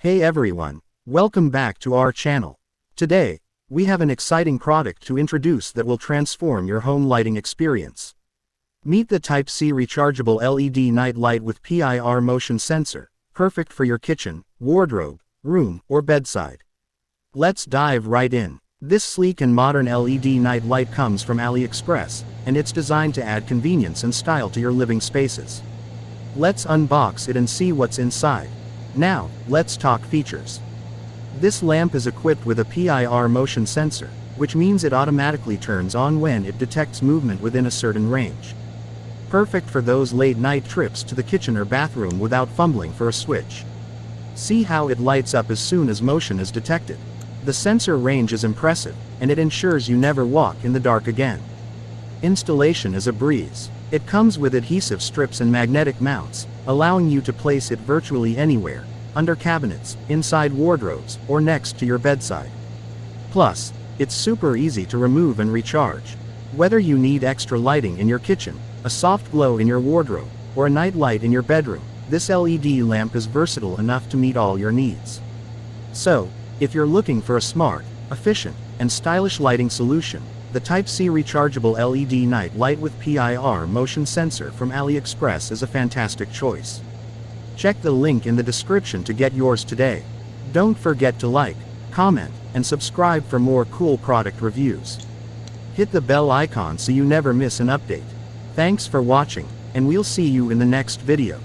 Hey everyone, welcome back to our channel. Today, we have an exciting product to introduce that will transform your home lighting experience. Meet the Type-C rechargeable LED night light with PIR motion sensor, perfect for your kitchen, wardrobe, room, or bedside. Let's dive right in. This sleek and modern LED night light comes from AliExpress, and it's designed to add convenience and style to your living spaces. Let's unbox it and see what's inside. Now, let's talk features. This lamp is equipped with a PIR motion sensor, which means it automatically turns on when it detects movement within a certain range. Perfect for those late-night trips to the kitchen or bathroom without fumbling for a switch. See how it lights up as soon as motion is detected. The sensor range is impressive, and it ensures you never walk in the dark again. Installation is a breeze. It comes with adhesive strips and magnetic mounts, allowing you to place it virtually anywhere, under cabinets, inside wardrobes, or next to your bedside. Plus, it's super easy to remove and recharge. Whether you need extra lighting in your kitchen, a soft glow in your wardrobe, or a night light in your bedroom, this LED lamp is versatile enough to meet all your needs. So, if you're looking for a smart, efficient, and stylish lighting solution, the Type-C rechargeable LED night light with PIR motion sensor from AliExpress is a fantastic choice. Check the link in the description to get yours today. Don't forget to like, comment, and subscribe for more cool product reviews. Hit the bell icon so you never miss an update. Thanks for watching, and we'll see you in the next video.